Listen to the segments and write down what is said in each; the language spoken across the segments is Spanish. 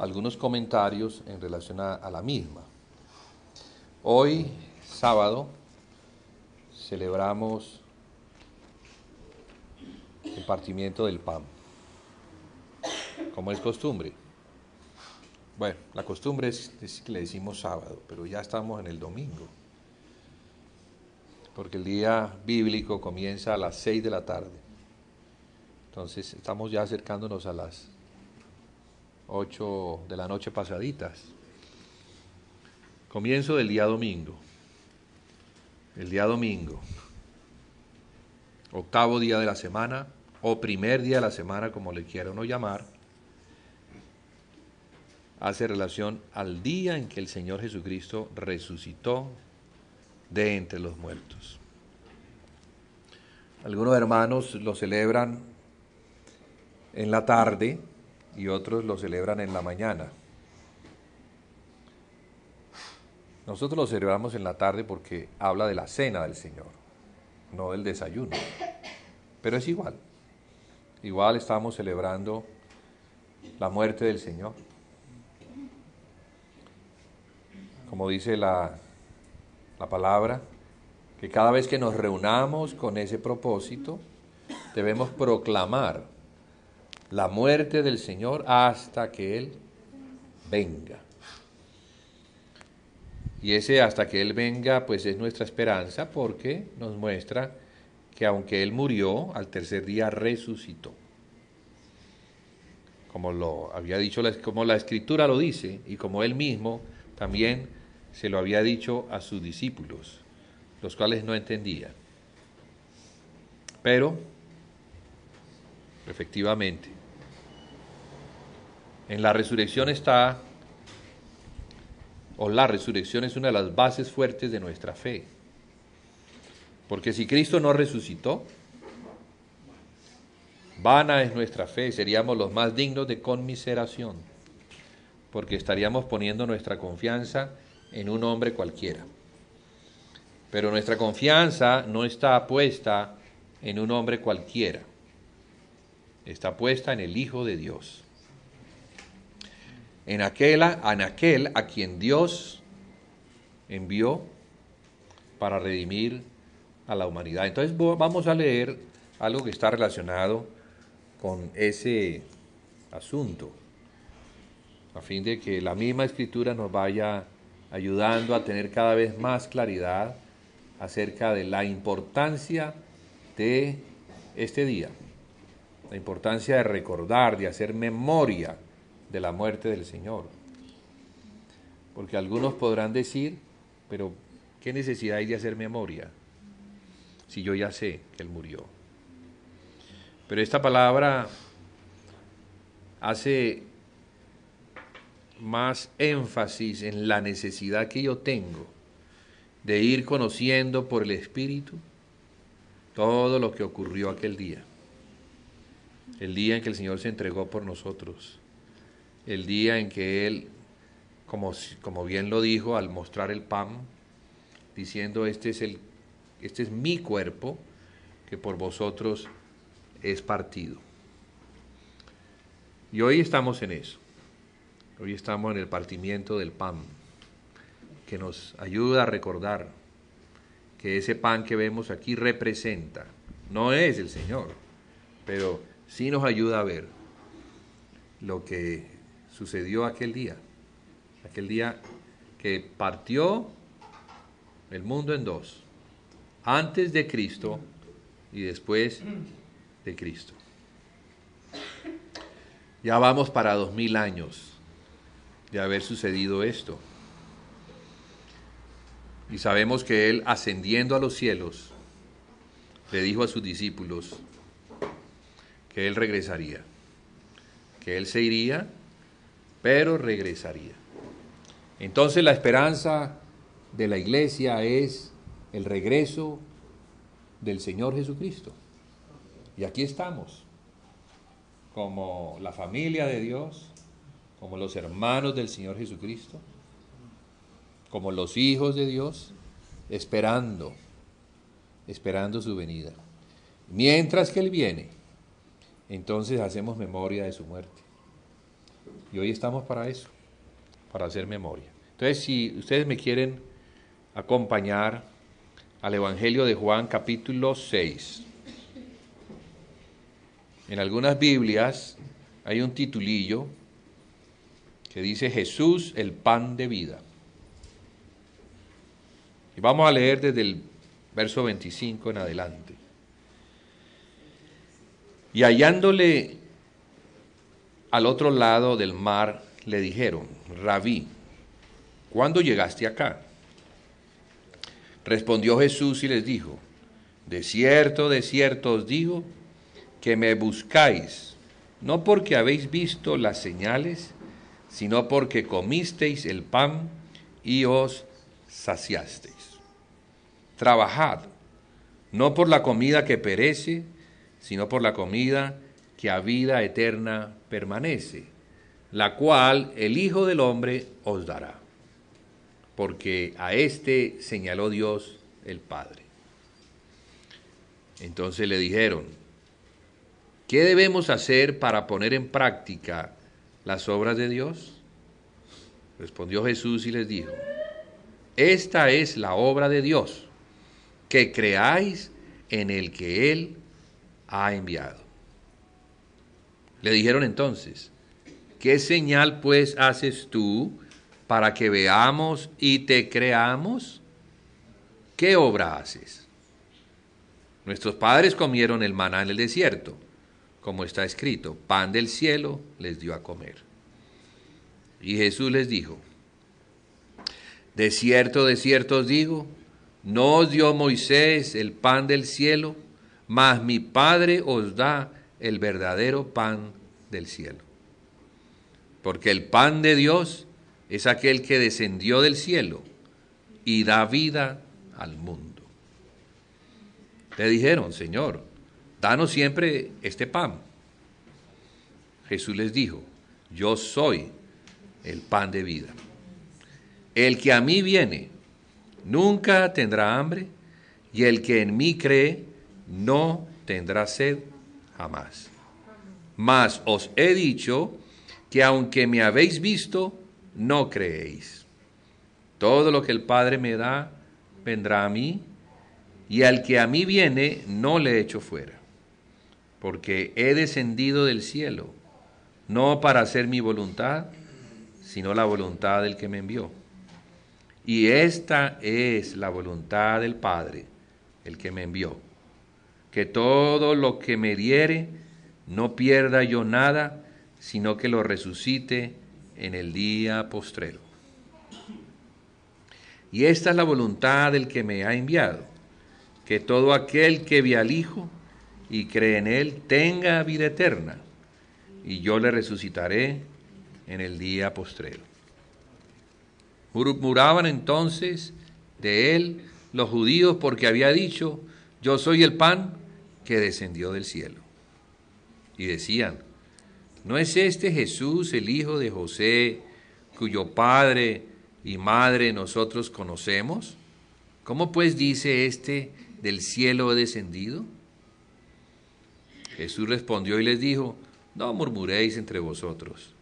algunos comentarios en relación a la misma. Hoy, sábado, celebramos el partimiento del pan, como es costumbre. Bueno, la costumbre es que le decimos sábado, pero ya estamos en el domingo, porque el día bíblico comienza a las 6 de la tarde. Entonces estamos ya acercándonos a las 8 de la noche pasaditas. Comienzo del día domingo. El día domingo, octavo día de la semana, o primer día de la semana, como le quiera uno llamar, hace relación al día en que el Señor Jesucristo resucitó de entre los muertos. Algunos hermanos lo celebran en la tarde y otros lo celebran en la mañana. Nosotros lo celebramos en la tarde porque habla de la cena del Señor, no del desayuno. Pero es igual. Igual estamos celebrando la muerte del Señor. Como dice la palabra, que cada vez que nos reunamos con ese propósito, debemos proclamar la muerte del Señor hasta que Él venga. Y ese hasta que Él venga, pues es nuestra esperanza, porque nos muestra que aunque Él murió, al tercer día resucitó. Como lo había dicho, como la Escritura lo dice, y como Él mismo también se lo había dicho a sus discípulos, los cuales no entendían. Pero, efectivamente, en la resurrección está, o la resurrección es una de las bases fuertes de nuestra fe. Porque si Cristo no resucitó, vana es nuestra fe, seríamos los más dignos de conmiseración, porque estaríamos poniendo nuestra confianza en un hombre cualquiera. Pero nuestra confianza no está puesta en un hombre cualquiera, está puesta en el Hijo de Dios. En aquel a quien Dios envió para redimir a la humanidad. Entonces vamos a leer algo que está relacionado con ese asunto, a fin de que la misma Escritura nos vaya ayudando a tener cada vez más claridad acerca de la importancia de este día, la importancia de recordar, de hacer memoria de la muerte del Señor. Porque algunos podrán decir, pero ¿qué necesidad hay de hacer memoria si yo ya sé que Él murió? Pero esta palabra hace más énfasis en la necesidad que yo tengo de ir conociendo por el Espíritu todo lo que ocurrió aquel día. El día en que el Señor se entregó por nosotros. El día en que Él, como bien lo dijo al mostrar el pan, diciendo, este es mi cuerpo, que por vosotros es partido. Y hoy estamos en eso. Hoy estamos en el partimiento del pan, que nos ayuda a recordar que ese pan que vemos aquí representa, no es el Señor, pero sí nos ayuda a ver lo que sucedió aquel día que partió el mundo en dos, antes de Cristo y después de Cristo. Ya vamos para 2000 años de haber sucedido esto. Y sabemos que Él, ascendiendo a los cielos, le dijo a sus discípulos que Él regresaría, que Él se iría, pero regresaría. Entonces la esperanza de la iglesia es el regreso del Señor Jesucristo. Y aquí estamos, como la familia de Dios, como los hermanos del Señor Jesucristo, como los hijos de Dios, esperando su venida. Mientras que Él viene, entonces hacemos memoria de su muerte. Y hoy estamos para eso, para hacer memoria. Entonces, si ustedes me quieren acompañar al Evangelio de Juan capítulo 6. En algunas Biblias hay un titulillo que dice Jesús, el pan de vida. Y vamos a leer desde el verso 25 en adelante. Y hallándole al otro lado del mar, le dijeron, Rabí, ¿cuándo llegaste acá? Respondió Jesús y les dijo, de cierto os digo, que me buscáis, no porque habéis visto las señales, sino porque comisteis el pan y os saciasteis. Trabajad, no por la comida que perece, sino por la comida que a vida eterna permanece, la cual el Hijo del Hombre os dará, porque a éste señaló Dios el Padre. Entonces le dijeron, ¿qué debemos hacer para poner en práctica las obras de Dios? Respondió Jesús y les dijo, esta es la obra de Dios, que creáis en el que Él ha enviado. Le dijeron entonces, ¿qué señal pues haces tú para que veamos y te creamos? ¿Qué obra haces? Nuestros padres comieron el maná en el desierto, como está escrito, pan del cielo les dio a comer. Y Jesús les dijo, de cierto os digo, no os dio Moisés el pan del cielo, mas mi Padre os da el verdadero pan del cielo. Porque el pan de Dios es aquel que descendió del cielo y da vida al mundo. Le dijeron, Señor, danos siempre este pan. Jesús les dijo, yo soy el pan de vida. El que a mí viene nunca tendrá hambre, y el que en mí cree no tendrá sed jamás. Mas os he dicho que aunque me habéis visto, no creéis. Todo lo que el Padre me da, vendrá a mí, y al que a mí viene, no le echo fuera. Porque he descendido del cielo, no para hacer mi voluntad, sino la voluntad del que me envió. Y esta es la voluntad del Padre, el que me envió, que todo lo que me diere, no pierda yo nada, sino que lo resucite en el día postrero. Y esta es la voluntad del que me ha enviado, que todo aquel que ve al Hijo y cree en Él tenga vida eterna, y yo le resucitaré en el día postrero. Murmuraban entonces de él los judíos porque había dicho, yo soy el pan que descendió del cielo. Y decían, ¿no es este Jesús el hijo de José, cuyo padre y madre nosotros conocemos? ¿Cómo pues dice este, del cielo he descendido? Jesús respondió y les dijo, no murmuréis entre vosotros.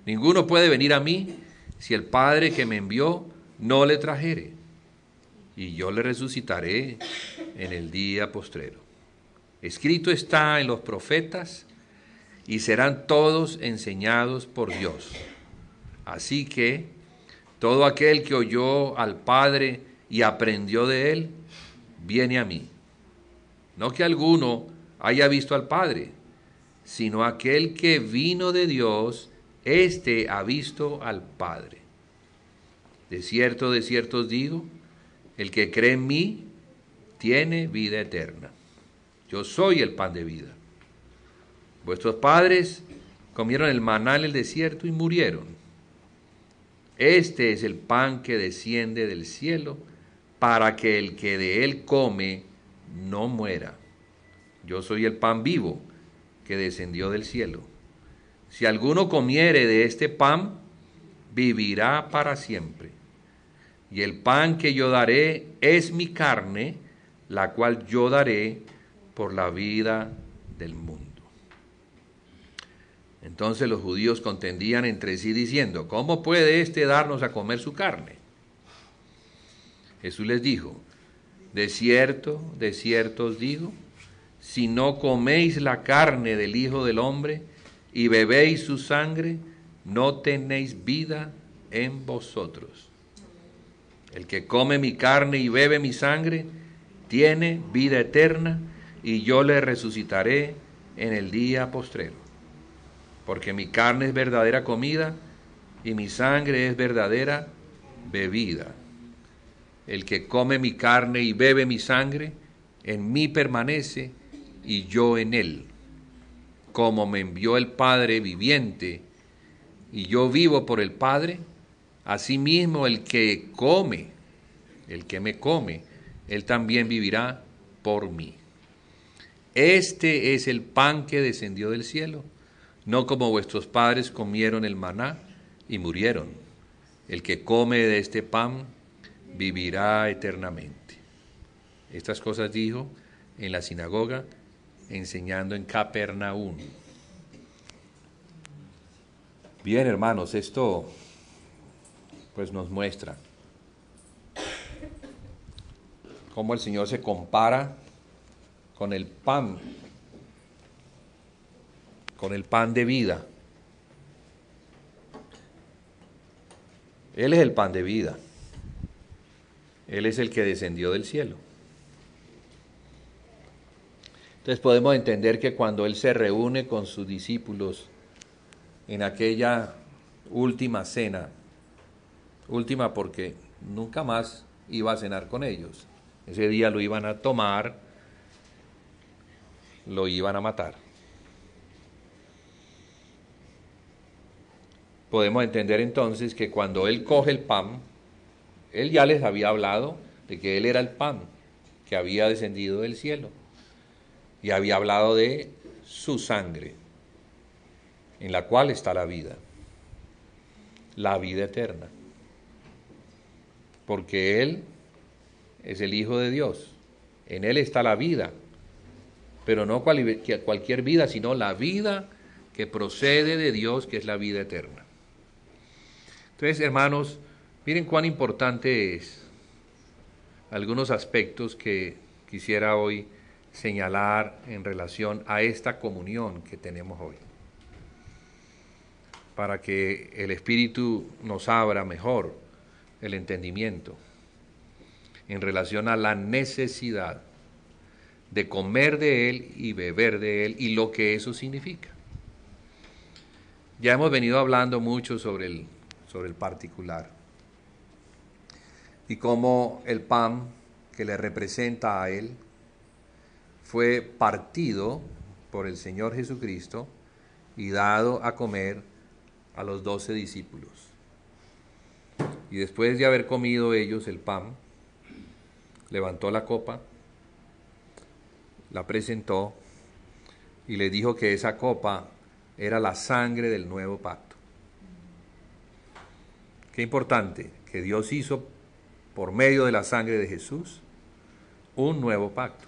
Ninguno puede venir a mí si el Padre que me envió no le trajere, y yo le resucitaré en el día postrero. Escrito está en los profetas, y serán todos enseñados por Dios. Así que todo aquel que oyó al Padre y aprendió de él, viene a mí. No que alguno haya visto al Padre, sino aquel que vino de Dios, éste ha visto al Padre. De cierto os digo, el que cree en mí tiene vida eterna. Yo soy el pan de vida. Vuestros padres comieron el maná en el desierto y murieron. Este es el pan que desciende del cielo, para que el que de él come no muera. Yo soy el pan vivo que descendió del cielo. Si alguno comiere de este pan, vivirá para siempre. Y el pan que yo daré es mi carne, la cual yo daré por la vida del mundo. Entonces los judíos contendían entre sí diciendo, ¿cómo puede éste darnos a comer su carne? Jesús les dijo, de cierto os digo, si no coméis la carne del Hijo del Hombre y bebéis su sangre, no tenéis vida en vosotros. El que come mi carne y bebe mi sangre, tiene vida eterna, y yo le resucitaré en el día postrero. Porque mi carne es verdadera comida, y mi sangre es verdadera bebida. El que come mi carne y bebe mi sangre, en mí permanece, y yo en él. Como me envió el Padre viviente, y yo vivo por el Padre, asimismo el que me come, él también vivirá por mí. Este es el pan que descendió del cielo, no como vuestros padres comieron el maná y murieron. El que come de este pan vivirá eternamente. Estas cosas dijo en la sinagoga, enseñando en Capernaum. Bien, hermanos, esto pues nos muestra cómo el Señor se compara con el pan de vida. Él es el pan de vida. Él es el que descendió del cielo. Entonces podemos entender que cuando Él se reúne con sus discípulos en aquella última cena, última porque nunca más iba a cenar con ellos. Ese día lo iban a tomar, lo iban a matar. Podemos entender entonces que cuando Él coge el pan, Él ya les había hablado de que Él era el pan que había descendido del cielo. Y había hablado de su sangre, en la cual está la vida eterna. Porque Él es el Hijo de Dios, en Él está la vida, pero no cualquier vida, sino la vida que procede de Dios, que es la vida eterna. Entonces, hermanos, miren cuán importante es algunos aspectos que quisiera hoy señalar en relación a esta comunión que tenemos hoy, para que el Espíritu nos abra mejor el entendimiento en relación a la necesidad de comer de Él y beber de Él y lo que eso significa. Ya hemos venido hablando mucho sobre el particular y cómo el pan que le representa a Él fue partido por el Señor Jesucristo y dado a comer a los 12 discípulos. Y después de haber comido ellos el pan, levantó la copa, la presentó y les dijo que esa copa era la sangre del nuevo pacto. Qué importante que Dios hizo por medio de la sangre de Jesús un nuevo pacto.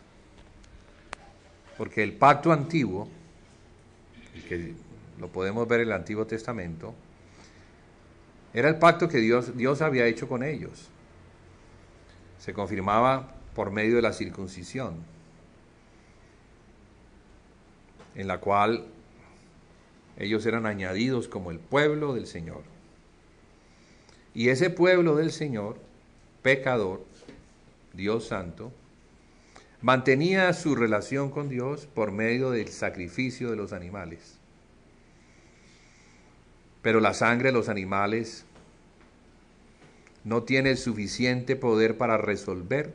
Porque el pacto antiguo, que lo podemos ver en el Antiguo Testamento, era el pacto que Dios había hecho con ellos. Se confirmaba por medio de la circuncisión, en la cual ellos eran añadidos como el pueblo del Señor. Y ese pueblo del Señor, pecador, Dios santo, mantenía su relación con Dios por medio del sacrificio de los animales. Pero la sangre de los animales no tiene suficiente poder para resolver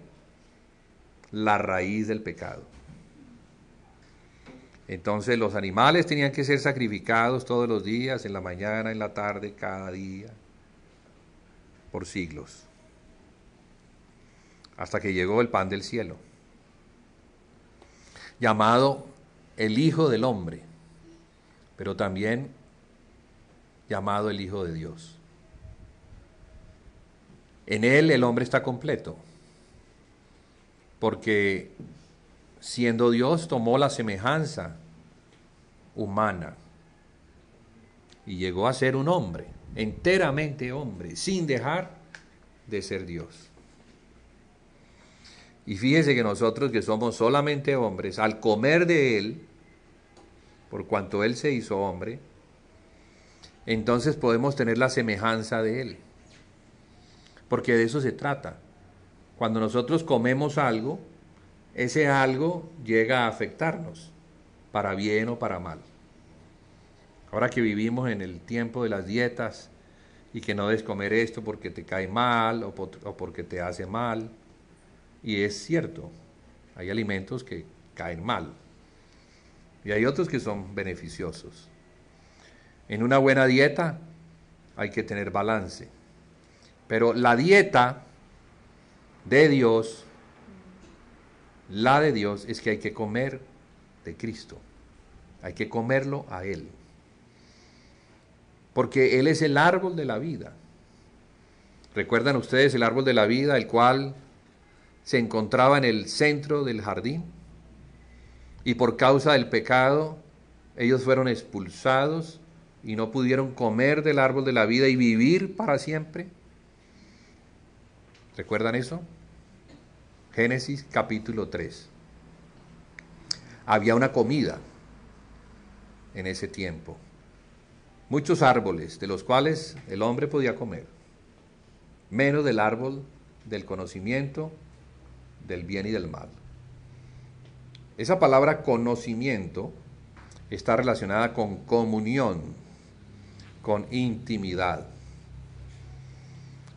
la raíz del pecado. Entonces los animales tenían que ser sacrificados todos los días, en la mañana, en la tarde, cada día, por siglos, hasta que llegó el pan del cielo, llamado el Hijo del Hombre, pero también llamado el Hijo de Dios. En Él el hombre está completo, porque siendo Dios tomó la semejanza humana y llegó a ser un hombre, enteramente hombre, sin dejar de ser Dios. Y fíjese que nosotros que somos solamente hombres, al comer de Él, por cuanto Él se hizo hombre, entonces podemos tener la semejanza de Él. Porque de eso se trata. Cuando nosotros comemos algo, ese algo llega a afectarnos, para bien o para mal. Ahora que vivimos en el tiempo de las dietas y que no debes comer esto porque te cae mal o porque te hace mal, y es cierto, hay alimentos que caen mal y hay otros que son beneficiosos. En una buena dieta hay que tener balance, pero la dieta de Dios, la de Dios es que hay que comer de Cristo, hay que comerlo a Él, porque Él es el árbol de la vida. ¿Recuerdan ustedes el árbol de la vida, el cual se encontraba en el centro del jardín? Y por causa del pecado, ellos fueron expulsados y no pudieron comer del árbol de la vida y vivir para siempre. ¿Recuerdan eso? Génesis capítulo 3. Había una comida en ese tiempo. Muchos árboles de los cuales el hombre podía comer, menos del árbol del conocimiento del bien y del mal. Esa palabra conocimiento está relacionada con comunión, con intimidad.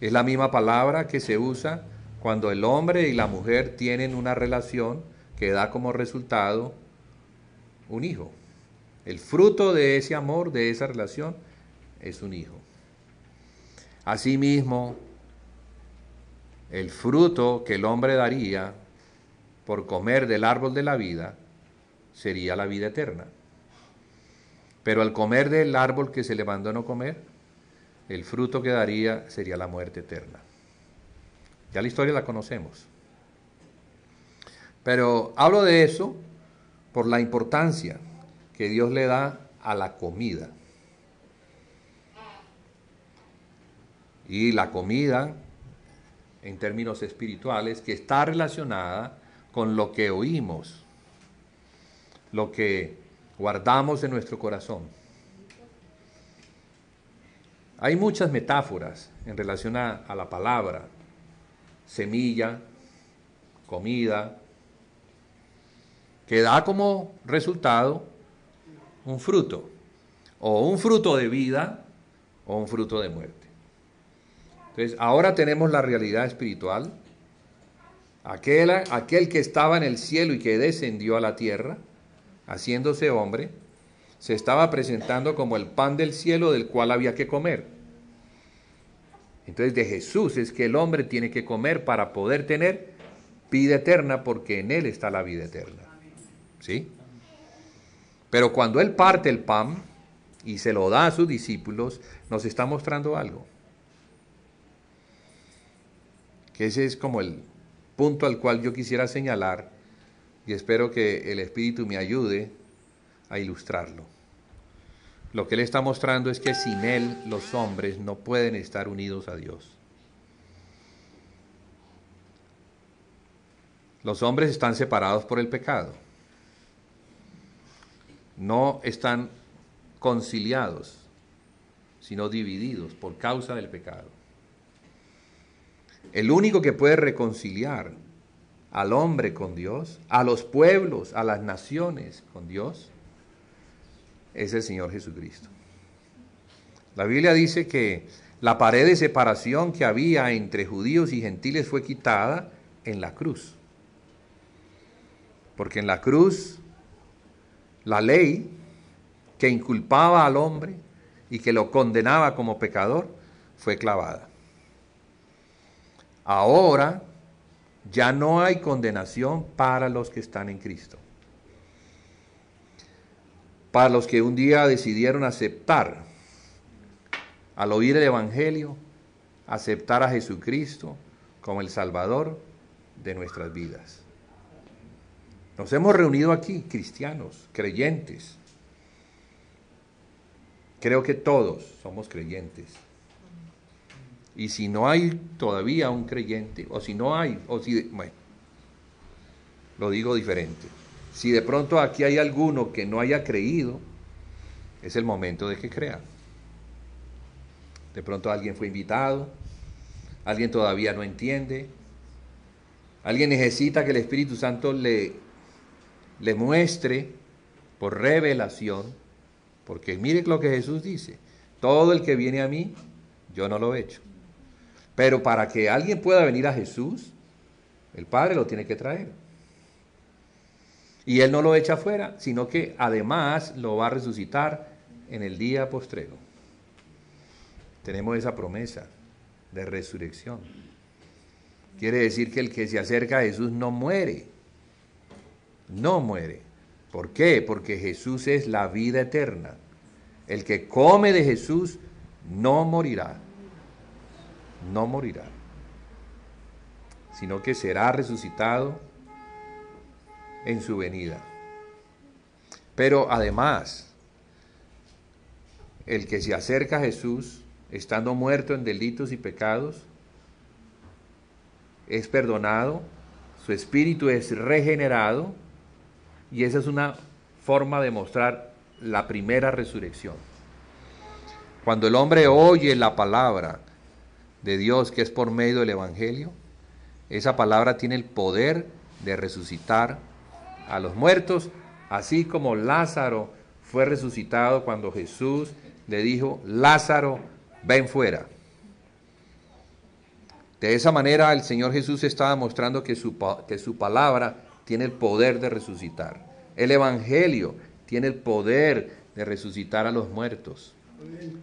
Es la misma palabra que se usa cuando el hombre y la mujer tienen una relación que da como resultado un hijo. El fruto de ese amor, de esa relación, es un hijo. Asimismo, el fruto que el hombre daría por comer del árbol de la vida sería la vida eterna. Pero al comer del árbol que se le mandó no comer, el fruto que daría sería la muerte eterna. Ya la historia la conocemos. Pero hablo de eso por la importancia que Dios le da a la comida. Y la comida, en términos espirituales, que está relacionada con lo que oímos, lo que guardamos en nuestro corazón. Hay muchas metáforas en relación a la palabra: semilla, comida, que da como resultado un fruto, o un fruto de vida, o un fruto de muerte. Entonces, ahora tenemos la realidad espiritual. Aquel que estaba en el cielo y que descendió a la tierra, haciéndose hombre, se estaba presentando como el pan del cielo del cual había que comer. Entonces, de Jesús es que el hombre tiene que comer para poder tener vida eterna, porque en Él está la vida eterna. ¿Sí? Pero cuando Él parte el pan y se lo da a sus discípulos, nos está mostrando algo. Que ese es como el punto al cual yo quisiera señalar, y espero que el Espíritu me ayude a ilustrarlo. Lo que Él está mostrando es que sin Él los hombres no pueden estar unidos a Dios. Los hombres están separados por el pecado. No están conciliados, sino divididos por causa del pecado. El único que puede reconciliar al hombre con Dios, a los pueblos, a las naciones con Dios, es el Señor Jesucristo. La Biblia dice que la pared de separación que había entre judíos y gentiles fue quitada en la cruz. Porque en la cruz, la ley que inculpaba al hombre y que lo condenaba como pecador fue clavada. Ahora ya no hay condenación para los que están en Cristo. Para los que un día decidieron aceptar, al oír el Evangelio, aceptar a Jesucristo como el Salvador de nuestras vidas. Nos hemos reunido aquí, cristianos, creyentes, Creo que todos somos creyentes. Y si no hay todavía un creyente, o si no hay, bueno, lo digo diferente. Si de pronto aquí hay alguno que no haya creído, es el momento de que crea. De pronto alguien fue invitado, alguien todavía no entiende, alguien necesita que el Espíritu Santo le muestre por revelación, porque mire lo que Jesús dice: todo el que viene a mí, yo no lo echo. Pero para que alguien pueda venir a Jesús, el Padre lo tiene que traer. Y Él no lo echa afuera, sino que además lo va a resucitar en el día postrero. Tenemos esa promesa de resurrección. Quiere decir que el que se acerca a Jesús no muere. No muere. ¿Por qué? Porque Jesús es la vida eterna. El que come de Jesús no morirá. No morirá. Sino que será resucitado en su venida. Pero además, el que se acerca a Jesús, estando muerto en delitos y pecados, es perdonado, su espíritu es regenerado, y esa es una forma de mostrar la primera resurrección. Cuando el hombre oye la palabra de Dios, que es por medio del Evangelio, esa palabra tiene el poder de resucitar a los muertos, así como Lázaro fue resucitado cuando Jesús le dijo: Lázaro, ven fuera. De esa manera el Señor Jesús estaba mostrando que su palabra tiene el poder de resucitar. El Evangelio tiene el poder de resucitar a los muertos.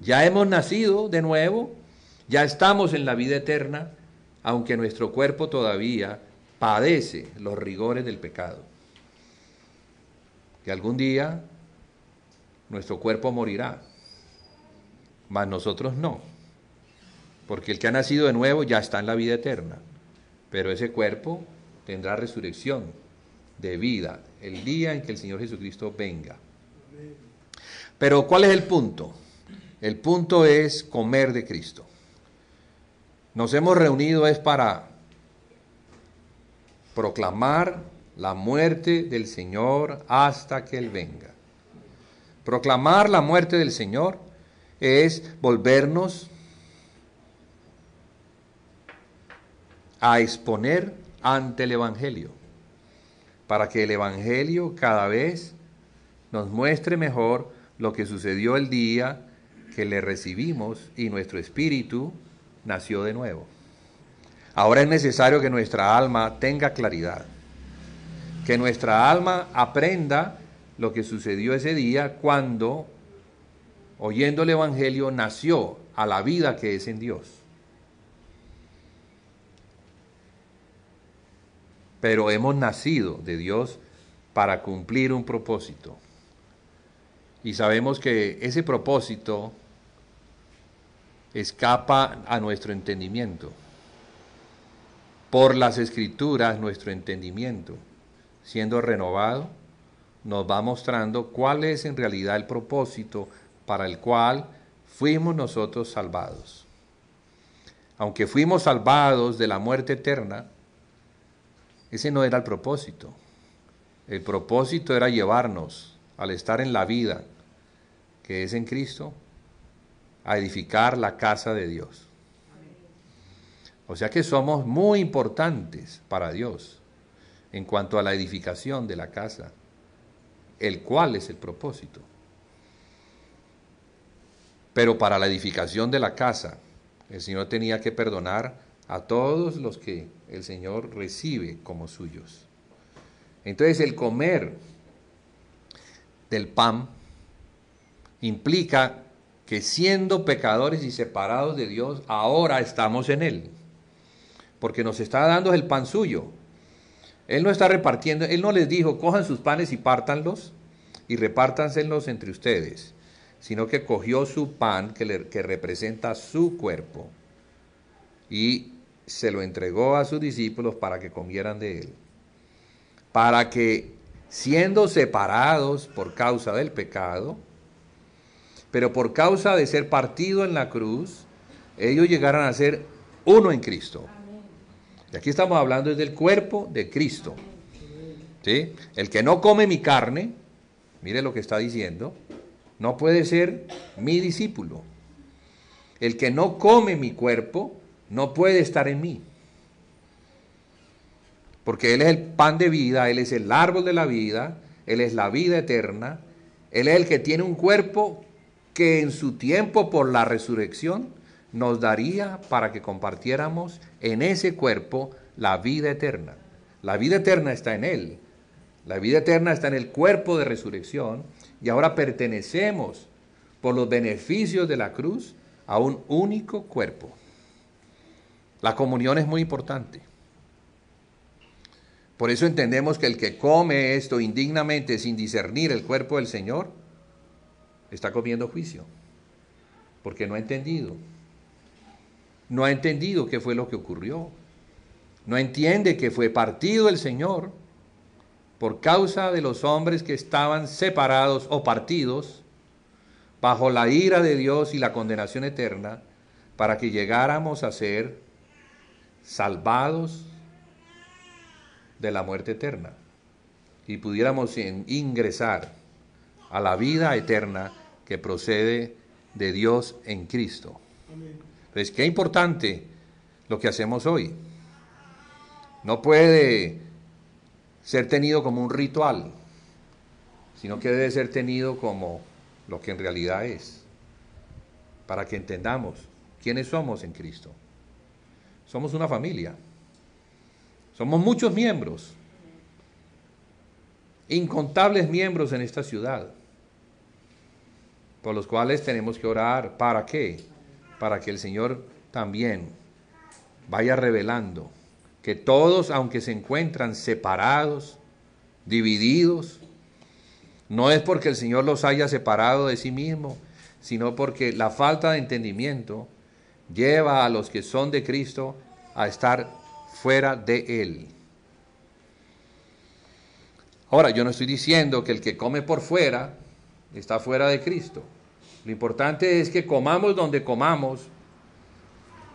Ya hemos nacido de nuevo, ya estamos en la vida eterna, aunque nuestro cuerpo todavía padece los rigores del pecado. Que algún día nuestro cuerpo morirá, mas nosotros no. Porque el que ha nacido de nuevo ya está en la vida eterna, pero ese cuerpo tendrá resurrección de vida el día en que el Señor Jesucristo venga. Pero ¿cuál es el punto? El punto es comer de Cristo. Nos hemos reunido es para proclamar la muerte del Señor hasta que Él venga. Proclamar la muerte del Señor es volvernos a exponer ante el Evangelio, para que el Evangelio cada vez nos muestre mejor lo que sucedió el día que le recibimos y nuestro espíritu nació de nuevo. Ahora es necesario que nuestra alma tenga claridad, que nuestra alma aprenda lo que sucedió ese día cuando, oyendo el Evangelio, nació a la vida que es en Dios. Pero hemos nacido de Dios para cumplir un propósito. Y sabemos que ese propósito escapa a nuestro entendimiento. Por las Escrituras, nuestro entendimiento, siendo renovado, nos va mostrando cuál es en realidad el propósito para el cual fuimos nosotros salvados. Aunque fuimos salvados de la muerte eterna, ese no era el propósito. El propósito era llevarnos, al estar en la vida que es en Cristo, a edificar la casa de Dios. O sea que somos muy importantes para Dios en cuanto a la edificación de la casa, el cual es el propósito. Pero para la edificación de la casa, el Señor tenía que perdonar a todos los que el Señor recibe como suyos. Entonces el comer del pan implica que siendo pecadores y separados de Dios, ahora estamos en Él, porque nos está dando el pan suyo. Él no está repartiendo, Él no les dijo: cojan sus panes y pártanlos y repártanselos entre ustedes, sino que cogió su pan que representa su cuerpo y se lo entregó a sus discípulos para que comieran de él, para que, siendo separados por causa del pecado, pero por causa de ser partido en la cruz, ellos llegaron a ser uno en Cristo. Y aquí estamos hablando del cuerpo de Cristo. ¿Sí? El que no come mi carne, mire lo que está diciendo, no puede ser mi discípulo. El que no come mi cuerpo, no puede estar en mí. Porque Él es el pan de vida, Él es el árbol de la vida, Él es la vida eterna, Él es el que tiene un cuerpo que en su tiempo por la resurrección nos daría para que compartiéramos en ese cuerpo la vida eterna. La vida eterna está en Él, la vida eterna está en el cuerpo de resurrección y ahora pertenecemos por los beneficios de la cruz a un único cuerpo. La comunión es muy importante. Por eso entendemos que el que come esto indignamente sin discernir el cuerpo del Señor, está comiendo juicio, porque no ha entendido. No ha entendido qué fue lo que ocurrió. No entiende que fue partido el Señor por causa de los hombres que estaban separados o partidos bajo la ira de Dios y la condenación eterna, para que llegáramos a ser salvados de la muerte eterna y pudiéramos ingresar a la vida eterna que procede de Dios en Cristo. Entonces, qué importante lo que hacemos hoy. No puede ser tenido como un ritual, sino que debe ser tenido como lo que en realidad es, para que entendamos quiénes somos en Cristo. Somos una familia. Somos muchos miembros, incontables miembros en esta ciudad, por los cuales tenemos que orar. ¿Para qué? Para que el Señor también vaya revelando que todos, aunque se encuentran separados, divididos, no es porque el Señor los haya separado de sí mismo, sino porque la falta de entendimiento lleva a los que son de Cristo a estar fuera de Él. Ahora, yo no estoy diciendo que el que come por fuera está fuera de Cristo. Lo importante es que comamos donde comamos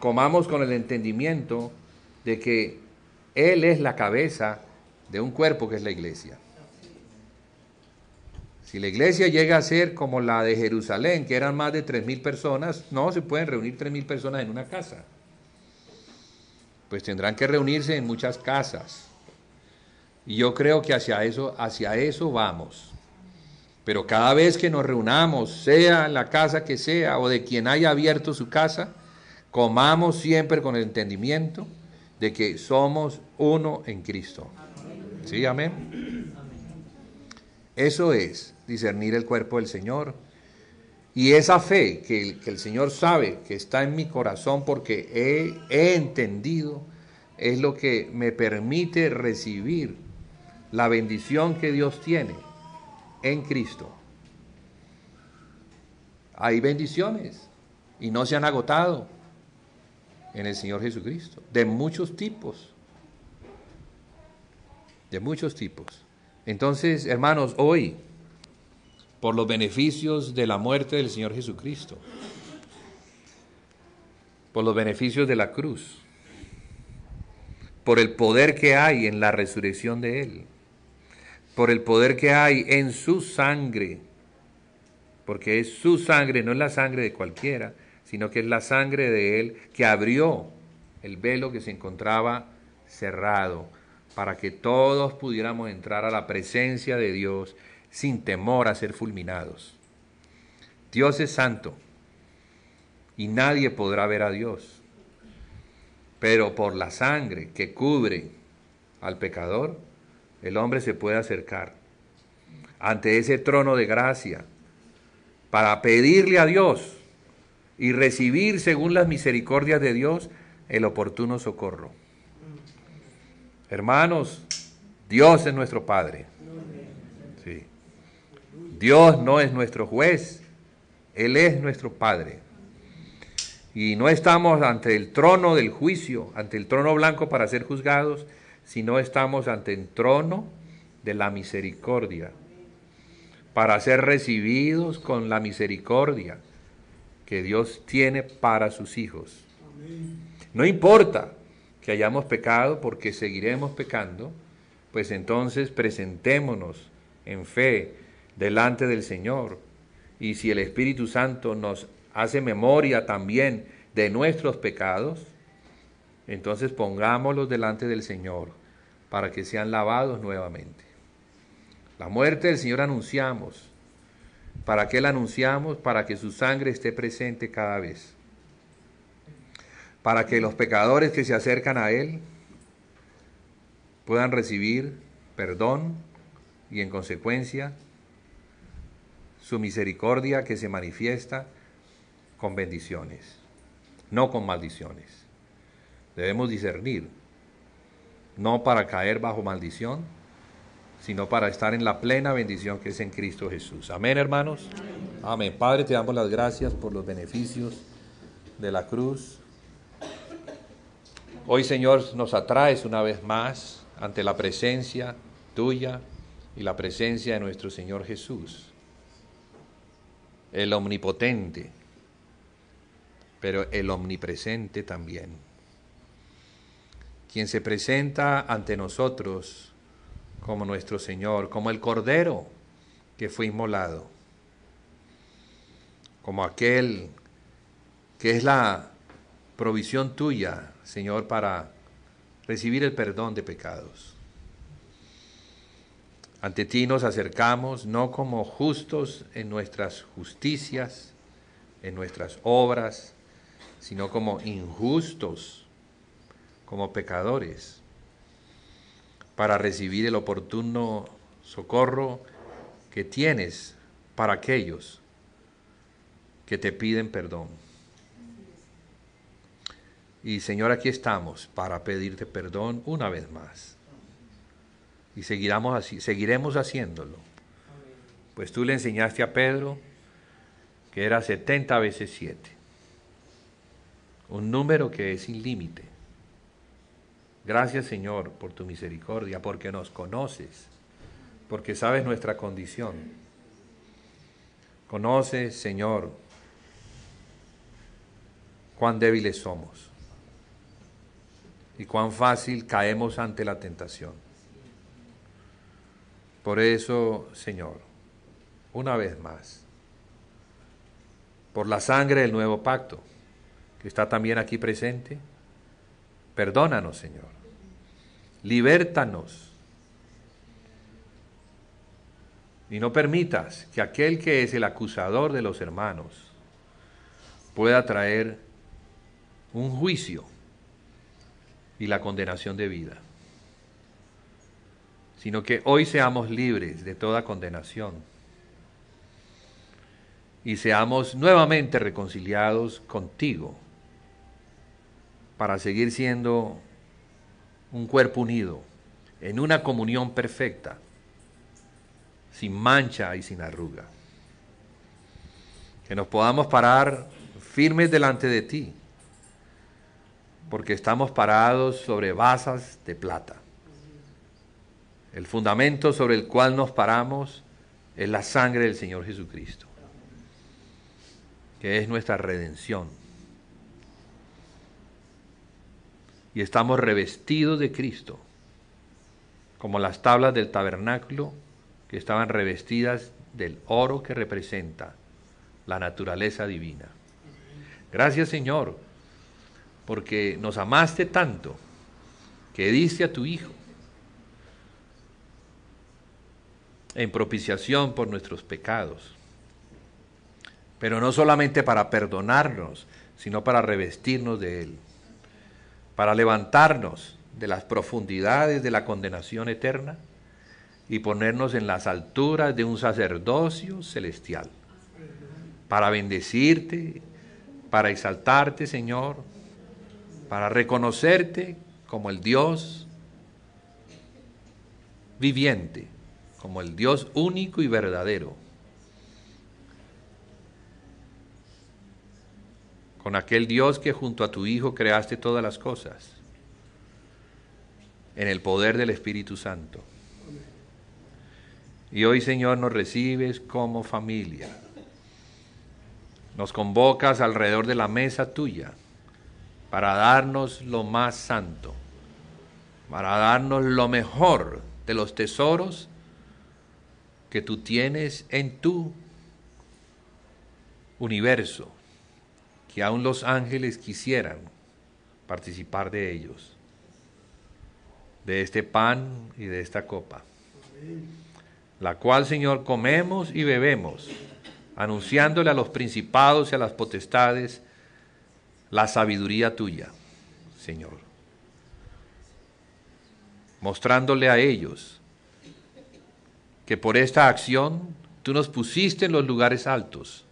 con el entendimiento de que Él es la cabeza de un cuerpo que es la iglesia. Si la iglesia llega a ser como la de Jerusalén, que eran más de 3.000 personas, no se pueden reunir 3.000 personas en una casa. Pues tendrán que reunirse en muchas casas. Y yo creo que hacia eso vamos. Pero cada vez que nos reunamos, sea en la casa que sea, o de quien haya abierto su casa, comamos siempre con el entendimiento de que somos uno en Cristo. ¿Sí? Amén. Eso es discernir el cuerpo del Señor. Y esa fe que el Señor sabe que está en mi corazón porque he entendido, es lo que me permite recibir la bendición que Dios tiene en Cristo. Hay bendiciones y no se han agotado en el Señor Jesucristo, de muchos tipos. De muchos tipos. Entonces, hermanos, hoy, por los beneficios de la muerte del Señor Jesucristo, por los beneficios de la cruz, por el poder que hay en la resurrección de Él, por el poder que hay en su sangre, porque es su sangre, no es la sangre de cualquiera, sino que es la sangre de Él que abrió el velo que se encontraba cerrado, para que todos pudiéramos entrar a la presencia de Dios sin temor a ser fulminados. Dios es santo y nadie podrá ver a Dios, pero por la sangre que cubre al pecador, el hombre se puede acercar ante ese trono de gracia para pedirle a Dios y recibir, según las misericordias de Dios, el oportuno socorro. Hermanos, Dios es nuestro Padre. Sí. Dios no es nuestro juez, Él es nuestro Padre. Y no estamos ante el trono del juicio, ante el trono blanco para ser juzgados, sino estamos ante el trono de la misericordia, para ser recibidos con la misericordia que Dios tiene para sus hijos. No importa que hayamos pecado, porque seguiremos pecando, pues entonces presentémonos en fe delante del Señor. Y si el Espíritu Santo nos hace memoria también de nuestros pecados, entonces pongámoslos delante del Señor para que sean lavados nuevamente. La muerte del Señor anunciamos. ¿Para qué la anunciamos? Para que su sangre esté presente cada vez. Para que los pecadores que se acercan a Él puedan recibir perdón y en consecuencia su misericordia, que se manifiesta con bendiciones, no con maldiciones. Debemos discernir, no para caer bajo maldición, sino para estar en la plena bendición que es en Cristo Jesús. Amén, hermanos. Amén. Padre, te damos las gracias por los beneficios de la cruz. Hoy, Señor, nos atraes una vez más ante la presencia tuya y la presencia de nuestro Señor Jesús, el omnipotente, pero el omnipresente también, quien se presenta ante nosotros como nuestro Señor, como el Cordero que fue inmolado, como aquel que es la provisión tuya, Señor, para recibir el perdón de pecados. Ante ti nos acercamos no como justos en nuestras justicias, en nuestras obras, sino como injustos, como pecadores, para recibir el oportuno socorro que tienes para aquellos que te piden perdón. Y Señor, aquí estamos para pedirte perdón una vez más. Y seguiremos haciéndolo. Pues tú le enseñaste a Pedro que era 70 veces 7. Un número que es sin límite. Gracias, Señor, por tu misericordia, porque nos conoces, porque sabes nuestra condición. Conoces, Señor, cuán débiles somos y cuán fácil caemos ante la tentación. Por eso, Señor, una vez más, por la sangre del nuevo pacto, que está también aquí presente, perdónanos, Señor, libértanos, y no permitas que aquel que es el acusador de los hermanos pueda traer un juicio y la condenación de vida, sino que hoy seamos libres de toda condenación y seamos nuevamente reconciliados contigo para seguir siendo un cuerpo unido en una comunión perfecta, sin mancha y sin arruga. Que nos podamos parar firmes delante de ti, porque estamos parados sobre basas de plata. El fundamento sobre el cual nos paramos es la sangre del Señor Jesucristo, que es nuestra redención. Y estamos revestidos de Cristo, como las tablas del tabernáculo que estaban revestidas del oro que representa la naturaleza divina. Gracias, Señor, porque nos amaste tanto que diste a tu Hijo en propiciación por nuestros pecados, pero no solamente para perdonarnos, sino para revestirnos de Él, para levantarnos de las profundidades de la condenación eterna y ponernos en las alturas de un sacerdocio celestial, para bendecirte, para exaltarte, Señor, para reconocerte como el Dios viviente, como el Dios único y verdadero, con aquel Dios que junto a tu Hijo creaste todas las cosas, en el poder del Espíritu Santo. Y hoy, Señor, nos recibes como familia. Nos convocas alrededor de la mesa tuya para darnos lo más santo, para darnos lo mejor de los tesoros que tú tienes en tu universo, que aún los ángeles quisieran participar de ellos, de este pan y de esta copa, la cual, Señor, comemos y bebemos, anunciándole a los principados y a las potestades la sabiduría tuya, Señor, mostrándole a ellos que por esta acción tú nos pusiste en los lugares altos,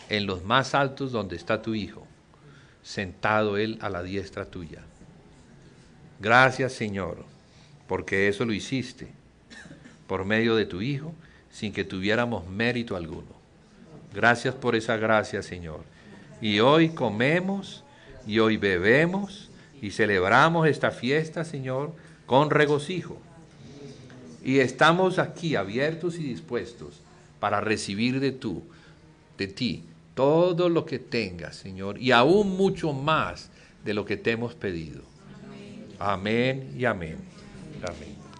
en los más altos donde está tu Hijo, sentado Él a la diestra tuya. Gracias, Señor, porque eso lo hiciste por medio de tu Hijo, sin que tuviéramos mérito alguno. Gracias por esa gracia, Señor. Y hoy comemos, y hoy bebemos, y celebramos esta fiesta, Señor, con regocijo. Y estamos aquí abiertos y dispuestos para recibir de ti, todo lo que tengas, Señor, y aún mucho más de lo que te hemos pedido. Amén y amén. Amén.